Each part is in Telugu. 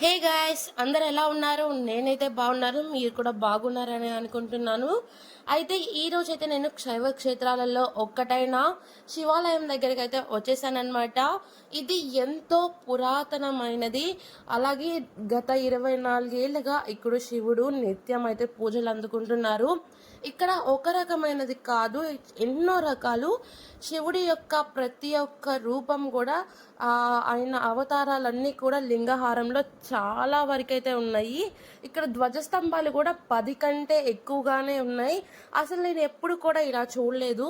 హే గాయ్స్, అందరు ఎలా ఉన్నారు? నేనైతే బాగున్నాను, మీరు కూడా బాగున్నారని అనుకుంటున్నాను. అయితే ఈ రోజు అయితే నేను శైవ క్షేత్రాలలో ఒక్కటైన శివాలయం దగ్గరికి అయితే వచ్చేసానమాట. ఇది ఎంతో పురాతనమైనది. అలాగే గత 24 ఏళ్ళుగా ఇక్కడ శివుడు నిత్యం అయితే పూజలు అందుకుంటున్నారు. ఇక్కడ ఒక రకమైనది కాదు, ఎన్నో రకాలు శివుడి యొక్క ప్రతి ఒక్క రూపం కూడా ఆయన అవతారాలన్నీ కూడా లింగహారంలో చాలా వరకైతే ఉన్నాయి. ఇక్కడ ధ్వజస్తంభాలు కూడా 10 కంటే ఎక్కువగానే ఉన్నాయి. అసలు నేను ఎప్పుడు కూడా ఇలా చూడలేదు.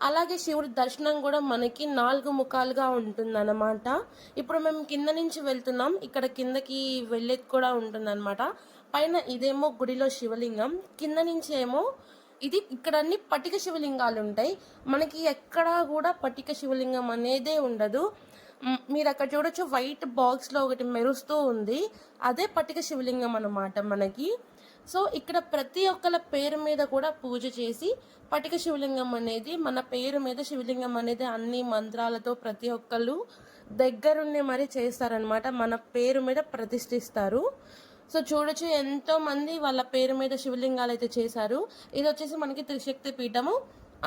అలాగే శివుడి దర్శనం కూడా మనకి 4 ముఖాలుగా ఉంటుందన్నమాట. ఇప్పుడు మేము కింద నుంచి వెళ్తున్నాం, ఇక్కడ కిందకి వెళ్ళేది కూడా ఉంటుందన్నమాట. పైన ఇదేమో గుడిలో శివలింగం, కింద నుంచి ఏమో ఇది ఇక్కడ అన్ని పటిక శివలింగాలు ఉంటాయి. మనకి ఎక్కడా కూడా పటిక శివలింగం అనేదే ఉండదు. మీరు అక్కడ చూడొచ్చు, వైట్ బాక్స్లో ఒకటి మెరుస్తూ ఉంది, అదే పటిక శివలింగం అన్నమాట మనకి. సో ఇక్కడ ప్రతి ఒక్కళ్ళ పేరు మీద కూడా పూజ చేసి పటిక శివలింగం అనేది మన పేరు మీద శివలింగం అనేది అన్ని మంత్రాలతో ప్రతి ఒక్కళ్ళు దగ్గరుండి మరీ చేస్తారనమాట. మన పేరు మీద ప్రతిష్ఠిస్తారు. సో చూడొచ్చు, ఎంతో మంది వాళ్ళ పేరు మీద శివలింగాలు అయితే చేశారు. ఇది వచ్చేసి మనకి త్రిశక్తి పీఠము.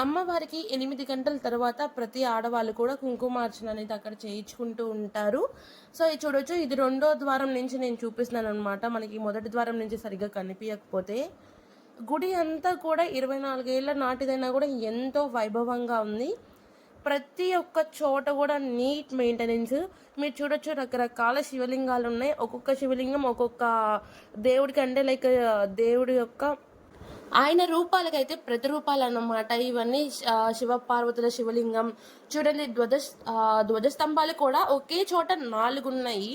అమ్మవారికి 8 గంటల తర్వాత ప్రతి ఆడవాళ్ళు కూడా కుంకుమార్చన అనేది అక్కడ చేయించుకుంటూ ఉంటారు. సో ఇది చూడొచ్చు, ఇది 2వ ద్వారం నుంచి నేను చూపిస్తున్నాను అనమాట. మనకి మొదటి ద్వారం నుంచి సరిగ్గా కనిపించకపోతే, గుడి అంతా కూడా 24 ఏళ్ళ నాటిదైనా కూడా ఎంతో వైభవంగా ఉంది. ప్రతి ఒక్క చోట కూడా నీట్ మెయింటెనెన్స్. మీరు చూడొచ్చు, రకరకాల శివలింగాలు ఉన్నాయి. ఒక్కొక్క శివలింగం ఒక్కొక్క దేవుడికి, అంటే లైక్ దేవుడి యొక్క ఆయన రూపాలకైతే ప్రతిరూపాలు అన్నమాట ఇవన్నీ. శివపార్వతుల శివలింగం చూడండి. ధ్వజస్తంభాలు కూడా ఒకే చోట 4 ఉన్నాయి.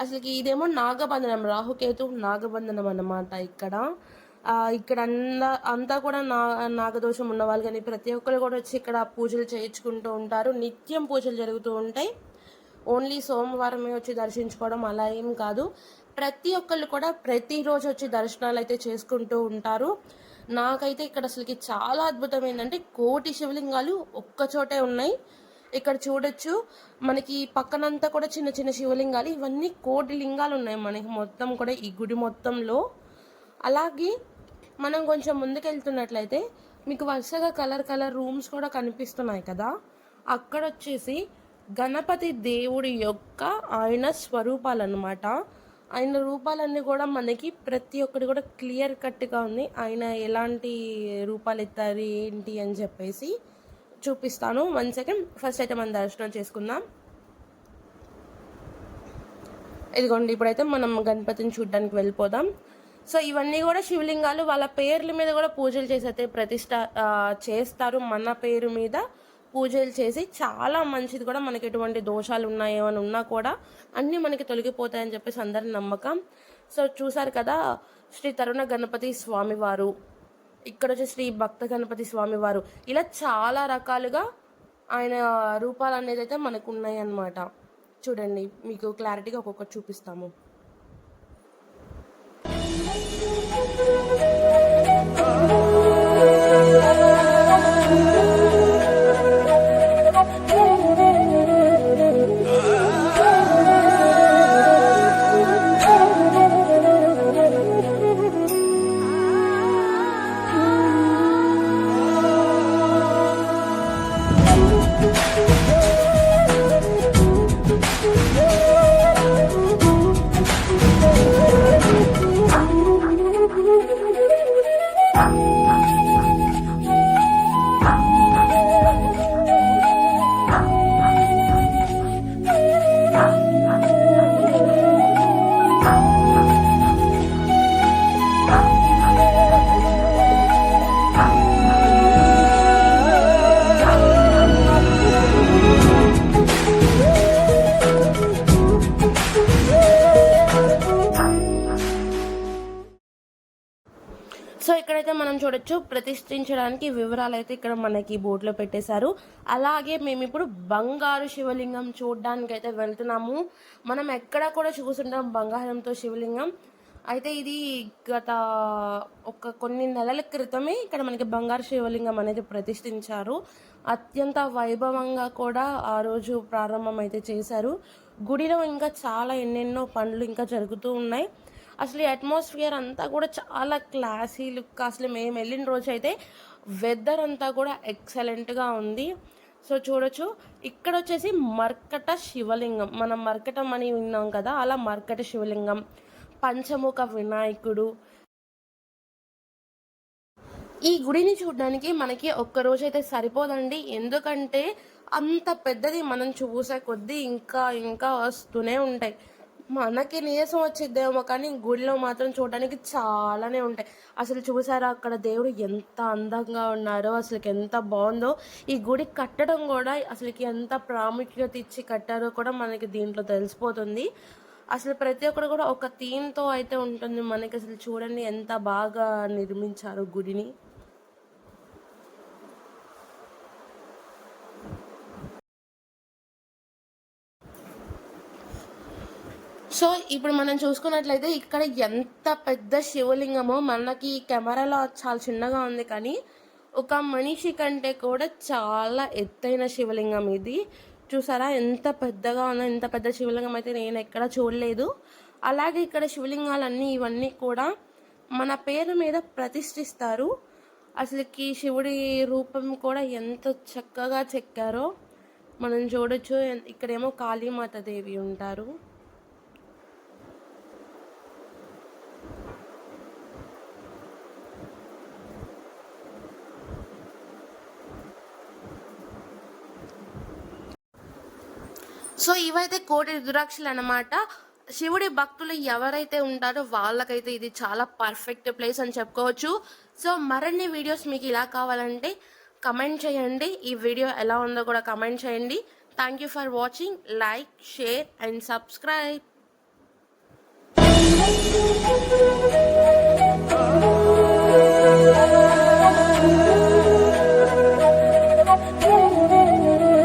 అసలుకి ఇదేమో నాగబంధనం, రాహుకేతు నాగబంధనం అన్నమాట. ఇక్కడ అంతా కూడా నాగదోషం ఉన్న వాళ్ళు కానీ ప్రతి ఒక్కరు కూడా వచ్చి ఇక్కడ పూజలు చేయించుకుంటూ ఉంటారు. నిత్యం పూజలు జరుగుతూ ఉంటాయి. ఓన్లీ సోమవారమే వచ్చి దర్శించుకోవడం అలా ఏం కాదు. ప్రతి ఒక్కళ్ళు కూడా ప్రతిరోజు వచ్చి దర్శనాలు అయితే చేసుకుంటూ ఉంటారు. నాకైతే ఇక్కడ అసలుకి చాలా అద్భుతం ఏంటంటే, 1,000,000 శివలింగాలు ఒక్కచోటే ఉన్నాయి. ఇక్కడ చూడొచ్చు, మనకి పక్కనంతా కూడా చిన్న చిన్న శివలింగాలు, ఇవన్నీ 1,000,000 లింగాలు ఉన్నాయి మనకి మొత్తం కూడా ఈ గుడి మొత్తంలో. అలాగే మనం కొంచెం ముందుకెళ్తున్నట్లయితే మీకు వరుసగా కలర్ రూమ్స్ కూడా కనిపిస్తున్నాయి కదా. అక్కడ వచ్చేసి గణపతి దేవుడి యొక్క ఆయన స్వరూపాలు అన్నమాట. ఆయన రూపాలన్నీ కూడా మనకి ప్రతి ఒక్కటి కూడా క్లియర్ కట్గా ఉంది. ఆయన ఎలాంటి రూపాలు ఎత్తారు ఏంటి అని చెప్పేసి చూపిస్తాను. 1 సెకండ్. ఫస్ట్ అయితే మనం దర్శనం చేసుకుందాం. ఇదిగోండి, ఇప్పుడైతే మనం గణపతిని చూడడానికి వెళ్ళిపోదాం. సో ఇవన్నీ కూడా శివలింగాలు, వాళ్ళ పేర్ల మీద కూడా పూజలు చేసి అయితే ప్రతిష్ట చేస్తారు. మన పేరు మీద పూజలు చేసి చాలా మంచిది కూడా. మనకి ఎటువంటి దోషాలు ఉన్నాయి ఏమైనా ఉన్నా కూడా అన్నీ మనకి తొలగిపోతాయని చెప్పేసి అందరి నమ్మకం. సో చూసారు కదా, శ్రీ తరుణ గణపతి స్వామివారు, ఇక్కడ వచ్చి శ్రీ భక్త గణపతి స్వామివారు, ఇలా చాలా రకాలుగా ఆయన రూపాలు అనేది అయితే మనకు ఉన్నాయి అన్నమాట. చూడండి, మీకు క్లారిటీగా ఒక్కొక్కటి చూపిస్తాము. సో ఇక్కడైతే మనం చూడొచ్చు, ప్రతిష్ఠించడానికి వివరాలు అయితే ఇక్కడ మనకి బోర్డులో పెట్టేశారు. అలాగే మేము ఇప్పుడు బంగారు శివలింగం చూడడానికి అయితే వెళ్తున్నాము. మనం ఎక్కడ కూడా చూస్తుంటాం బంగారంతో శివలింగం. అయితే ఇది గత కొన్ని నెలల క్రితమే ఇక్కడ మనకి బంగారు శివలింగం అనేది ప్రతిష్ఠించారు. అత్యంత వైభవంగా కూడా ఆ రోజు ప్రారంభం అయితే చేశారు. గుడిలో ఇంకా చాలా ఎన్నెన్నో పనులు ఇంకా జరుగుతూ ఉన్నాయి. అసలు ఈ అట్మాస్ఫియర్ అంతా కూడా చాలా క్లాసీ లుక్. అసలు మేము వెళ్ళిన రోజు అయితే వెదర్ అంతా కూడా ఎక్సలెంట్గా ఉంది. సో చూడొచ్చు, ఇక్కడ వచ్చేసి మర్కట శివలింగం, మనం మర్కటం అని విన్నాం కదా, అలా మర్కట శివలింగం, పంచముఖ వినాయకుడు. ఈ గుడిని చూడడానికి మనకి ఒక్కరోజు అయితే సరిపోదండి, ఎందుకంటే అంత పెద్దది. మనం చూసే కొద్దీ ఇంకా ఇంకా వస్తూనే ఉంటాయి. మనకి నీరసం వచ్చిద్దేమో కానీ గుడిలో మాత్రం చూడడానికి చాలానే ఉంటాయి. అసలు చూసారా అక్కడ దేవుడు ఎంత అందంగా ఉన్నారో, అసలుకి ఎంత బాగుందో. ఈ గుడి కట్టడం కూడా అసలుకి ఎంత ప్రాముఖ్యత ఇచ్చి కట్టారో కూడా మనకి దీంట్లో తెలిసిపోతుంది. అసలు ప్రతి ఒక్కరు కూడా ఒక థీమ్తో అయితే ఉంటుంది మనకి. అసలు చూడండి ఎంత బాగా నిర్మించారు గుడిని. సో ఇప్పుడు మనం చూసుకున్నట్లయితే ఇక్కడ ఎంత పెద్ద శివలింగమో, మనకి కెమెరాలో చాలా చిన్నగా ఉంది కానీ ఒక మనిషి కంటే కూడా చాలా ఎత్తైన శివలింగం ఇది. చూసారా ఎంత పెద్దగా ఉందో. ఇంత పెద్ద శివలింగం అయితే నేను ఎక్కడ చూడలేదు. అలాగే ఇక్కడ శివలింగాలన్నీ ఇవన్నీ కూడా మన పేరు మీద ప్రతిష్ఠిస్తారు. అసలుకి శివుడి రూపం కూడా ఎంత చక్కగా చెక్కారో మనం చూడొచ్చు. ఇక్కడేమో కాళీమాత దేవి ఉంటారు. సో ఇవైతే కోటి రుద్రాక్షలు అన్నమాట. శివుడి భక్తులు ఎవరైతే ఉంటారో వాళ్ళకైతే ఇది చాలా పర్ఫెక్ట్ ప్లేస్ అని చెప్పుకోవచ్చు. సో మరిన్ని వీడియోస్ మీకు ఇలా కావాలంటే కమెంట్ చేయండి. ఈ వీడియో ఎలా ఉందో కూడా కమెంట్ చేయండి. Thank you for watching. Like, share and subscribe.